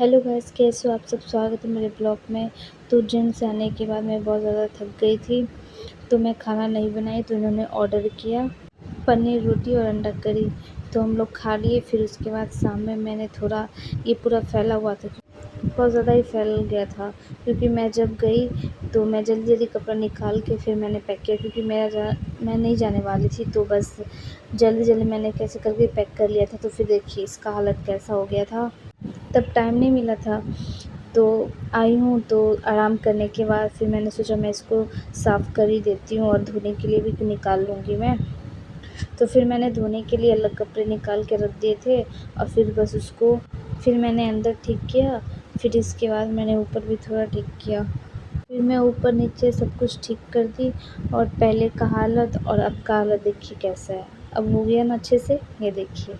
Hello guys, कैसे हो आप सब। स्वागत है मेरे ब्लॉग में। तो जिम से आने के बाद मैं बहुत ज़्यादा थक गई थी, तो मैं खाना नहीं बनाई। तो इन्होंने ऑर्डर किया पनीर रोटी और अंडा करी, तो हम लोग खा लिए। फिर उसके बाद शाम में मैंने थोड़ा, ये पूरा फैला हुआ था, बहुत ज़्यादा ही फैल गया था, क्योंकि मैं जब गई तो मैं जल्दी जल्दी कपड़ा निकाल के फिर मैंने पैक किया, क्योंकि मैं नहीं जाने वाली थी। तो बस जल्दी जल्दी मैंने कैसे करके पैक कर लिया था। तो फिर देखिए इसका हालत कैसा हो गया था। तब टाइम नहीं मिला था, तो आई हूँ। तो आराम करने के बाद फिर मैंने सोचा मैं इसको साफ़ कर ही देती हूँ, और धोने के लिए भी निकाल लूँगी मैं। तो फिर मैंने धोने के लिए अलग कपड़े निकाल के रख दिए थे, और फिर बस उसको फिर मैंने अंदर ठीक किया। फिर इसके बाद मैंने ऊपर भी थोड़ा ठीक किया। फिर मैं ऊपर नीचे सब कुछ ठीक कर दी, और पहले का हालत और अब का हालत देखिए कैसा है। अब हो गया ना अच्छे से, ये देखिए।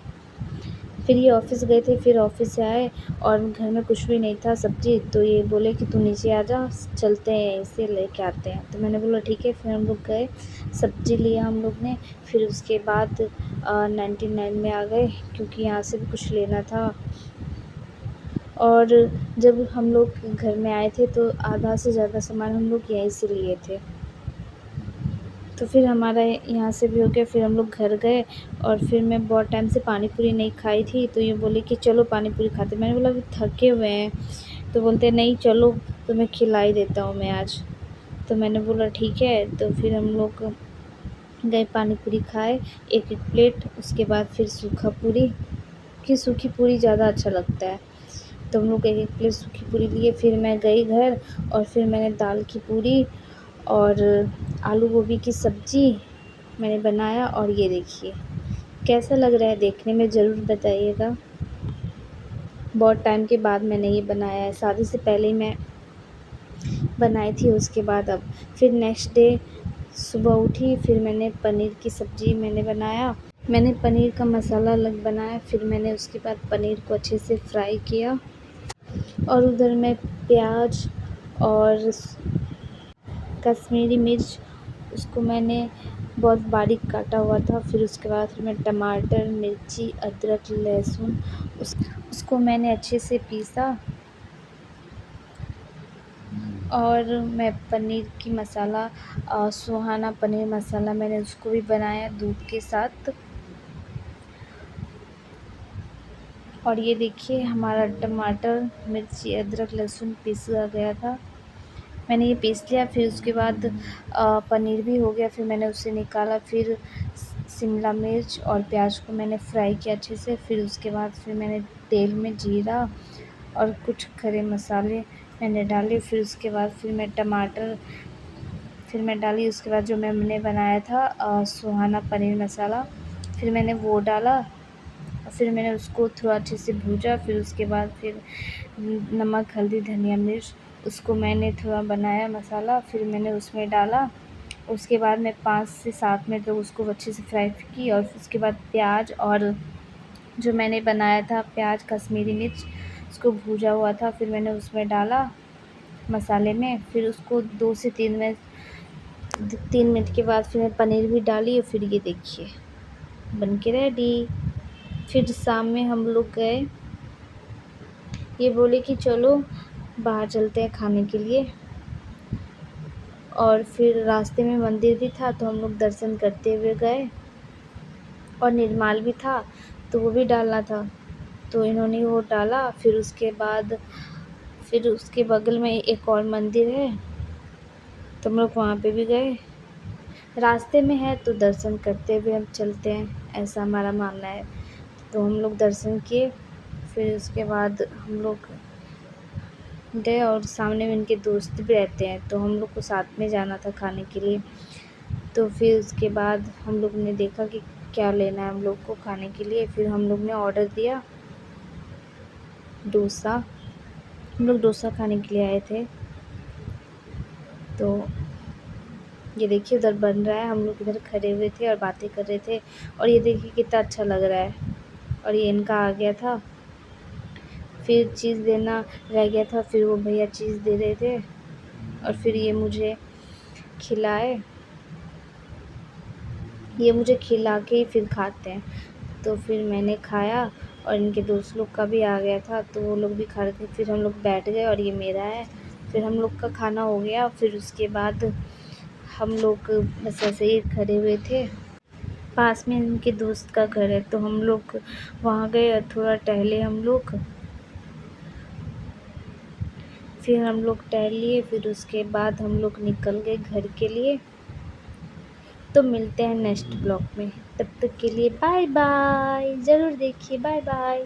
फिर ये ऑफ़िस गए थे, फिर ऑफ़िस से आए और घर में कुछ भी नहीं था सब्ज़ी। तो ये बोले कि तू नीचे आ जा, चलते हैं यहीं से लेके आते हैं। तो मैंने बोला ठीक है। फिर हम लोग गए, सब्ज़ी लिया हम लोग ने। फिर उसके बाद 99 में आ गए, क्योंकि यहाँ से भी कुछ लेना था। और जब हम लोग घर में आए थे तो आधा से ज़्यादा सामान हम लोग यहीं से लिए थे। तो फिर हमारा यहाँ से भी हो गया। फिर हम लोग घर गए, और फिर मैं बहुत टाइम से पानी पूरी नहीं खाई थी। तो ये बोले कि चलो पानी पूरी खाते। मैंने बोला अभी थके हुए हैं। तो बोलते नहीं चलो, तुम्हें खिला ही देता हूँ मैं आज। तो मैंने बोला ठीक है। तो फिर हम लोग गए, पानी पूरी खाए एक एक प्लेट। उसके बाद फिर सूखा पूरी, कि सूखी पूरी ज़्यादा अच्छा लगता है। तो हम लोग एक एक प्लेट सूखी पूरी लिए। फिर मैं गई घर, और फिर मैंने दाल की पूरी और आलू गोभी की सब्ज़ी मैंने बनाया। और ये देखिए कैसा लग रहा है देखने में, ज़रूर बताइएगा। बहुत टाइम के बाद मैंने ये बनाया है, शादी से पहले ही मैं बनाई थी। उसके बाद अब फिर नेक्स्ट डे सुबह उठी, फिर मैंने पनीर की सब्ज़ी मैंने बनाया। मैंने पनीर का मसाला अलग बनाया। फिर मैंने उसके बाद पनीर को अच्छे से फ्राई किया, और उधर मैं प्याज और कश्मीरी मिर्च, उसको मैंने बहुत बारीक काटा हुआ था। फिर उसके बाद फिर मैं टमाटर, मिर्ची, अदरक, लहसुन उसको मैंने अच्छे से पीसा। और मैं पनीर की मसाला, सुहाना पनीर मसाला, मैंने उसको भी बनाया दूध के साथ। और ये देखिए हमारा टमाटर, मिर्ची, अदरक, लहसुन पीसा गया था। मैंने ये पीस लिया। फिर उसके बाद पनीर भी हो गया। फिर मैंने उसे निकाला। फिर शिमला मिर्च और प्याज को मैंने फ्राई किया अच्छे से। फिर उसके बाद फिर मैंने तेल में जीरा और कुछ खड़े मसाले मैंने डाले। फिर उसके बाद फिर मैं टमाटर फिर मैं डाली। उसके बाद जो मैंने बनाया था सुहाना पनीर मसाला, फिर मैंने वो डाला। और फिर मैंने उसको थोड़ा अच्छे से भूजा। फिर उसके बाद फिर नमक, हल्दी, धनिया, मिर्च, उसको मैंने थोड़ा बनाया मसाला। फिर मैंने उसमें डाला। उसके बाद मैं 5 से 7 मिनट तक उसको अच्छे से फ्राई की। और उसके बाद प्याज और जो मैंने बनाया था प्याज, कश्मीरी मिर्च, उसको भूजा हुआ था, फिर मैंने उसमें डाला मसाले में। फिर उसको 2 से 3 मिनट के बाद फिर मैं पनीर भी डाली। और फिर ये देखिए बन के रेडी। फिर शाम में हम लोग गए, ये बोले कि चलो बाहर चलते हैं खाने के लिए। और फिर रास्ते में मंदिर भी था, तो हम लोग दर्शन करते हुए गए। और निर्माल भी था, तो वो भी डालना था, तो इन्होंने वो डाला। फिर उसके बगल में एक और मंदिर है, तो हम लोग वहाँ पे भी गए। रास्ते में है तो दर्शन करते हुए हम चलते हैं, ऐसा हमारा मानना है। तो हम लोग दर्शन किए। फिर उसके बाद हम लोग गए, और सामने में उनके दोस्त भी रहते हैं, तो हम लोग को साथ में जाना था खाने के लिए। तो फिर उसके बाद हम लोग ने देखा कि क्या लेना है हम लोग को खाने के लिए। फिर हम लोग ने ऑर्डर दिया डोसा। हम लोग डोसा खाने के लिए आए थे। तो ये देखिए उधर बन रहा है, हम लोग इधर खड़े हुए थे और बातें कर रहे थे। और ये देखिए कितना अच्छा लग रहा है। और ये इनका आ गया था। फिर चीज़ देना रह गया था, फिर वो भैया चीज़ दे रहे थे, और फिर खिलाए ये मुझे खिला के ही फिर खाते हैं। तो फिर मैंने खाया, और इनके दोस्त लोग का भी आ गया था, तो वो लोग भी खा रहे थे। फिर हम लोग बैठ गए और ये मेरा है। फिर हम लोग का खाना हो गया। फिर उसके बाद हम लोग बस ऐसे ही खड़े हुए थे। पास में इनके दोस्त का घर है, तो हम लोग वहाँ गए और थोड़ा टहले हम लोग। फिर हम लोग टहल लिए। फिर उसके बाद हम लोग निकल गए घर के लिए। तो मिलते हैं नेक्स्ट ब्लॉग में। तब तक के लिए बाय बाय। ज़रूर देखिए। Bye bye.